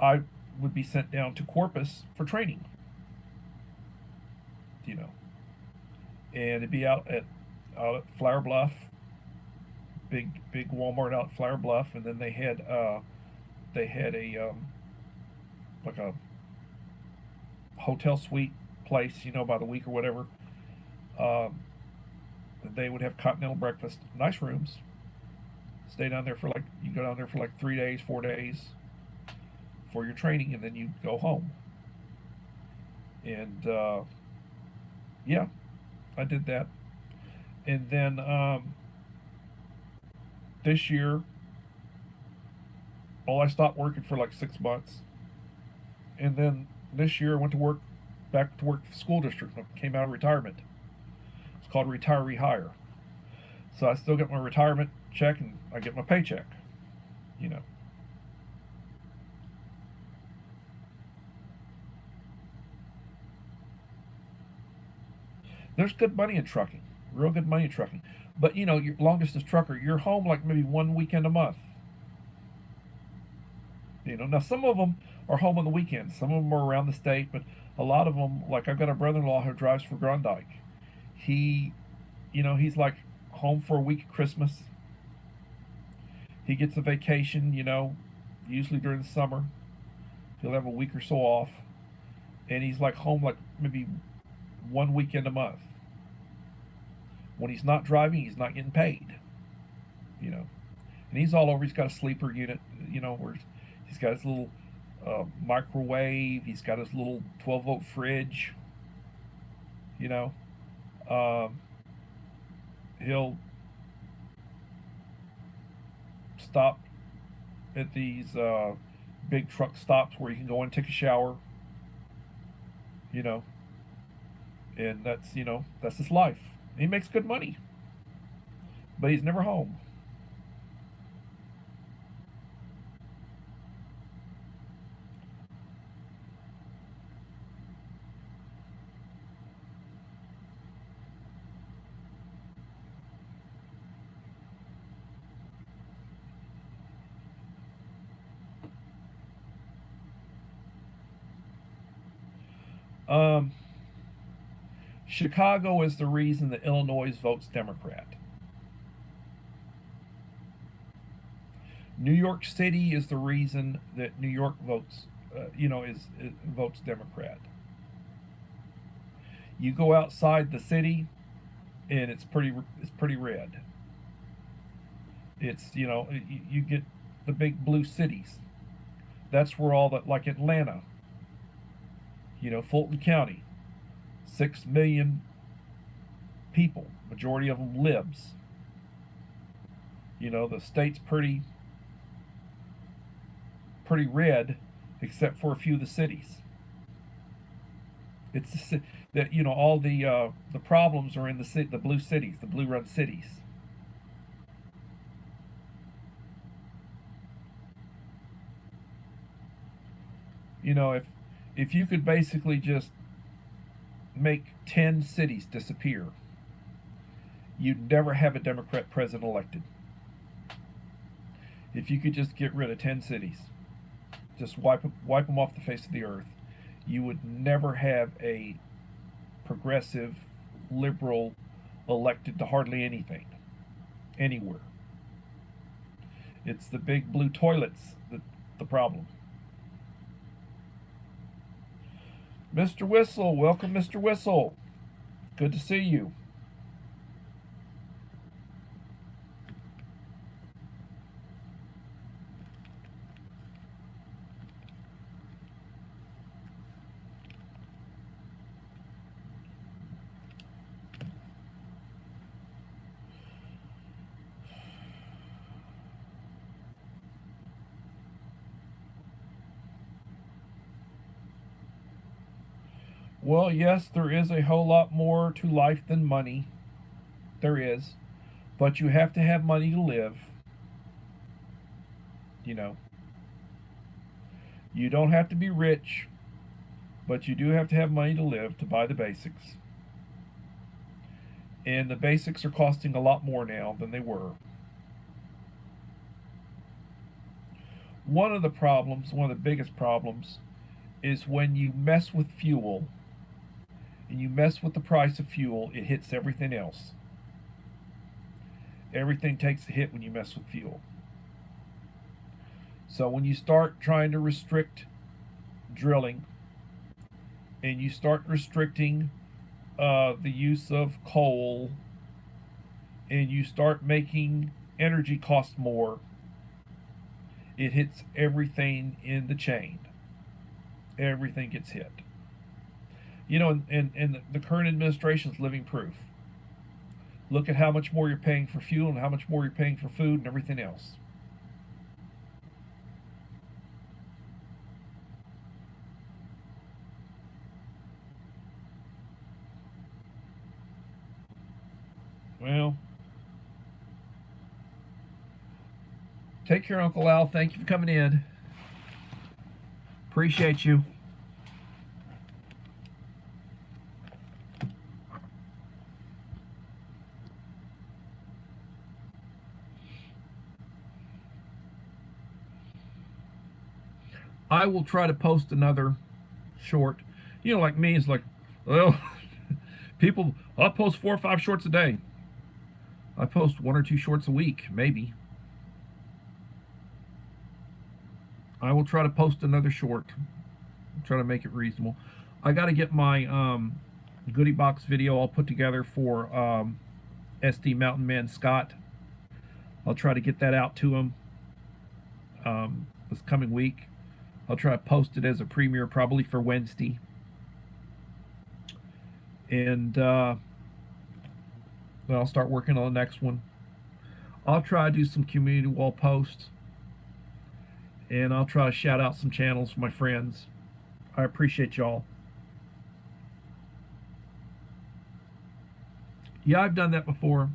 Speaker 1: I would be sent down to Corpus for training. You know, and it'd be out at Flower Bluff, big Walmart out at Flower Bluff, and then they had a like a hotel suite place, by the week or whatever. They would have continental breakfast, nice rooms. Stay down there you go down there for like 3 days, 4 days for your training, and then you go home. And yeah, I did that. And then this year, I stopped working for like 6 months. And then this year I went to work, back to work for the school district. I came out of retirement. It's called retiree hire. So I still get my retirement check and I get my paycheck, you know. There's good money in trucking, real good money in trucking. But your long distance trucker, you're home like maybe one weekend a month. Now some of them are home on the weekends. Some of them are around the state, but a lot of them, like I've got a brother-in-law who drives for Grondike. He's like home for a week at Christmas. He gets a vacation, usually during the summer. He'll have a week or so off, and he's like home like maybe one weekend a month. When he's not driving, he's not getting paid. And he's all over. He's got a sleeper unit, where he's got his little microwave. He's got his little 12-volt fridge. He'll stop at these big truck stops where you can go and take a shower. And that's his life. He makes good money, but he's never home. Chicago is the reason that Illinois votes Democrat. New York City is the reason that New York votes, votes Democrat. You go outside the city, and it's pretty red. It's you get the big blue cities. That's where all that, like Atlanta. Fulton County, 6 million people, majority of them libs. The state's pretty red, except for a few of the cities. It's that all the problems are in the blue cities, the blue run cities. If you could basically just make 10 cities disappear, you'd never have a Democrat president elected. If you could just get rid of 10 cities, just wipe them off the face of the earth, you would never have a progressive liberal elected to hardly anything, anywhere. It's the big blue toilets the problem. Mr. Whistle, welcome, Mr. Whistle. Good to see you. Well, yes, there is a whole lot more to life than money. There is. But you have to have money to live. You know, you don't have to be rich, but you do have to have money to live to buy the basics. And the basics are costing a lot more now than they were. One of the problems, one of the biggest problems, is when you mess with fuel and you mess with the price of fuel, it hits everything else. Everything takes a hit when you mess with fuel. So when you start trying to restrict drilling and you start restricting the use of coal and you start making energy cost more, it hits everything in the chain. Everything gets hit. You know, and the current administration is living proof. Look at how much more you're paying for fuel and how much more you're paying for food and everything else. Well, take care, Uncle Al. Thank you for coming in. Appreciate you. I will try to post another short. You know, like me, it's like, well, people, I'll post 4 or 5 shorts a day. I post 1 or 2 shorts a week, maybe. I will try to post another short. Try to make it reasonable. I got to get my goodie box video all put together for SD Mountain Man Scott. I'll try to get that out to him this coming week. I'll try to post it as a premiere probably for Wednesday. And then I'll start working on the next one. I'll try to do some community wall posts. And I'll try to shout out some channels for my friends. I appreciate y'all. Yeah, I've done that before.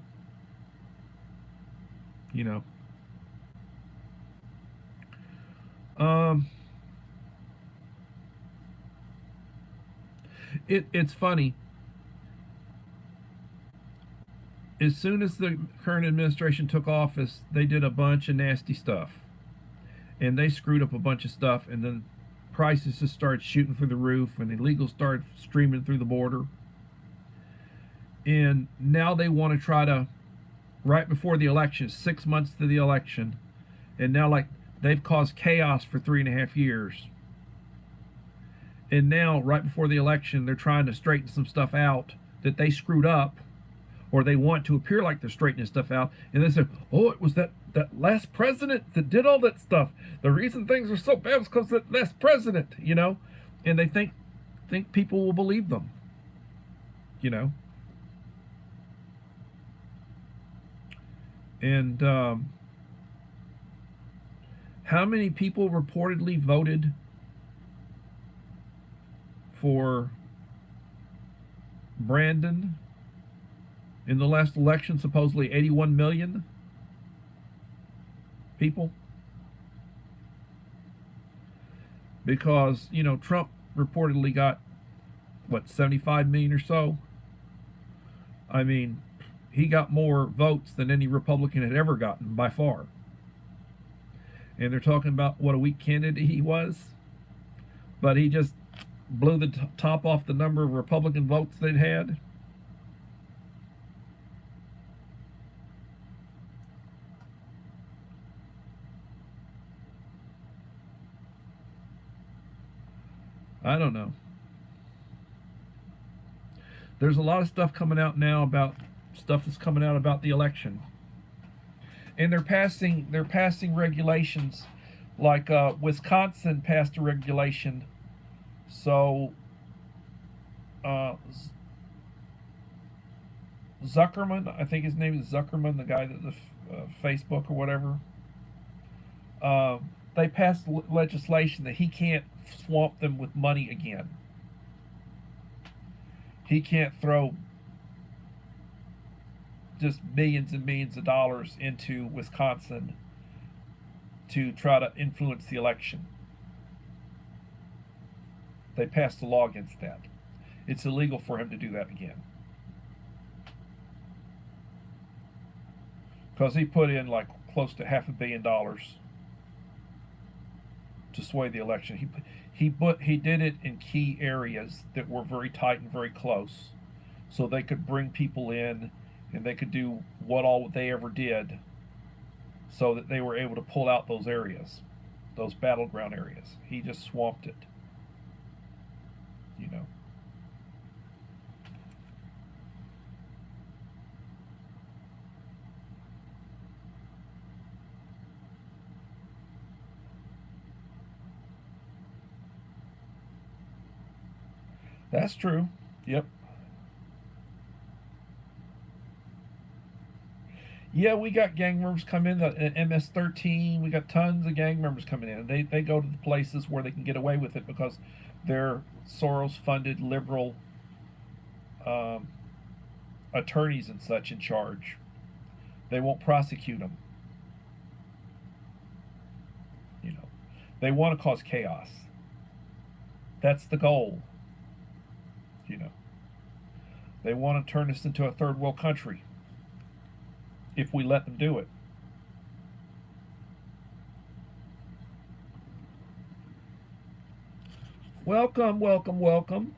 Speaker 1: You know. It's funny. As soon as the current administration took office, they did a bunch of nasty stuff. And they screwed up a bunch of stuff, and then prices just started shooting through the roof, and illegals started streaming through the border. And now they want to try to, right before the election, 6 months to the election, and now like they've caused chaos for 3.5 years. And now, right before the election, they're trying to straighten some stuff out that they screwed up, or they want to appear like they're straightening stuff out. And they say, oh, it was that last president that did all that stuff. The reason things are so bad was because that last president, you know. And they think people will believe them, you know. And how many people reportedly voted for Brandon in the last election? Supposedly 81 million people. Because, you know, Trump reportedly got, what, 75 million or so? I mean, he got more votes than any Republican had ever gotten by far. And they're talking about what a weak candidate he was. But he just blew the top off the number of Republican votes they'd had. I don't know. There's a lot of stuff coming out now about stuff that's coming out about the election. And they're passing regulations, like Wisconsin passed a regulation. So Zuckerman, I think his name is Zuckerman, the guy that the Facebook or whatever. They passed legislation that he can't swamp them with money again. He can't throw just millions and millions of dollars into Wisconsin to try to influence the election. They passed a law against that. It's illegal for him to do that again. Because he put in like close to $500 million to sway the election. He did it in key areas that were very tight and very close, so they could bring people in and they could do what all they ever did, so that they were able to pull out those areas, those battleground areas. He just swamped it, you know. That's true. Yep. Yeah, we got gang members come in, the MS-13. We got tons of gang members coming in. They go to the places where they can get away with it because they're Soros-funded liberal attorneys and such in charge. They won't prosecute them. You know, they want to cause chaos. That's the goal. You know, they want to turn us into a third world country if we let them do it. Welcome, welcome, welcome.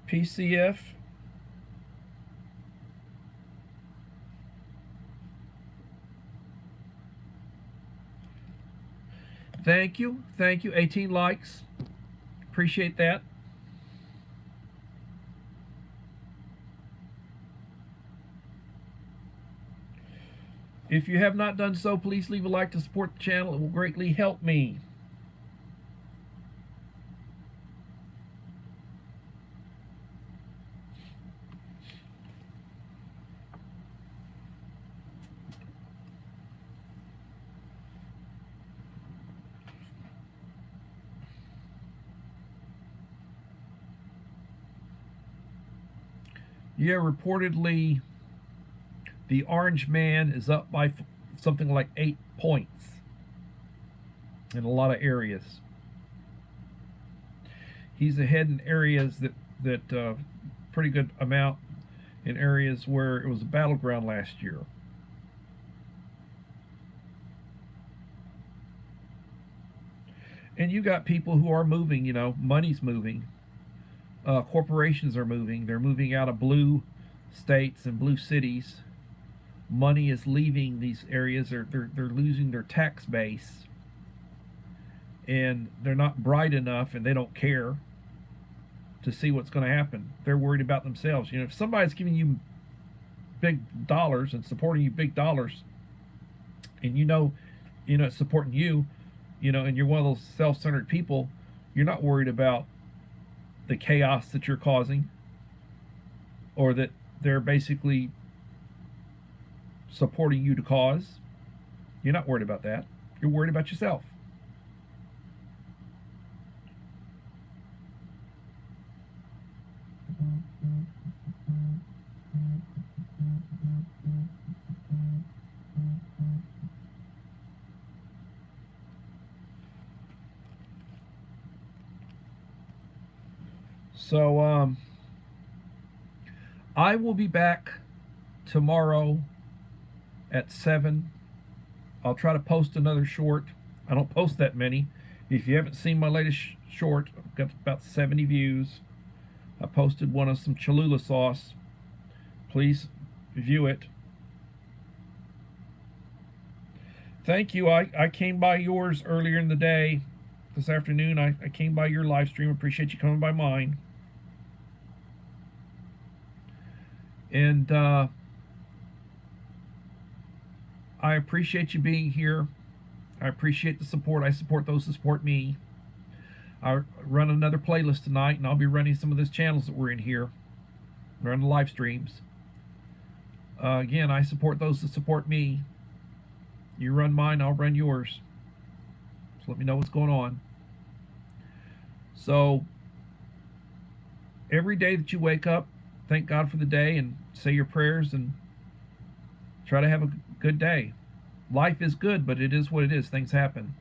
Speaker 1: PCF. Thank you. Thank you. 18 likes. Appreciate that. If you have not done so, please leave a like to support the channel. It will greatly help me. Yeah, reportedly, the orange man is up by something like 8 points in a lot of areas. He's ahead in areas that pretty good amount in areas where it was a battleground last year. And you got people who are moving, you know, money's moving. Corporations are moving. They're moving out of blue states and blue cities. Money is leaving these areas. They're losing their tax base, and they're not bright enough, and they don't care to see what's going to happen. They're worried about themselves. You know, if somebody's giving you big dollars and supporting you big dollars, and you know it's supporting you, you know, and you're one of those self-centered people, you're not worried about the chaos that you're causing, or that they're basically supporting you to cause. You're not worried about that. You're worried about yourself. So I will be back tomorrow at 7. I'll try to post another short. I don't post that many. If you haven't seen my latest short, I've got about 70 views. I posted one of some Cholula sauce. Please view it. Thank you. I came by yours earlier in the day. This afternoon, I came by your live stream. Appreciate you coming by mine. And I appreciate you being here. I appreciate the support. I support those who support me. I run another playlist tonight, and I'll be running some of those channels that we're in here. Run the live streams. Again, I support those that support me. You run mine, I'll run yours. So let me know what's going on. So every day that you wake up, thank God for the day and say your prayers and Try to have a good day. Life is good, but it is what it is. Things happen.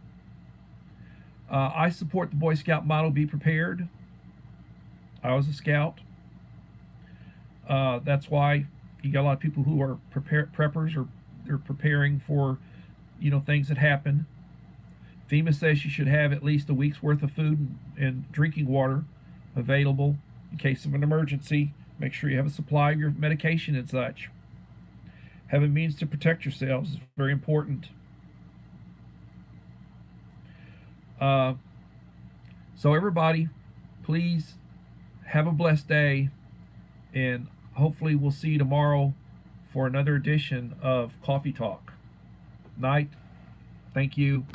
Speaker 1: I support the Boy Scout motto, be prepared. I was a scout. That's why you got a lot of people who are preppers, or they're preparing for, things that happen. FEMA says you should have at least a week's worth of food and drinking water available in case of an emergency. Make sure you have a supply of your medication and such. Having means to protect yourselves is very important. So everybody, please have a blessed day, and hopefully we'll see you tomorrow for another edition of Coffee Talk. Night. Thank you.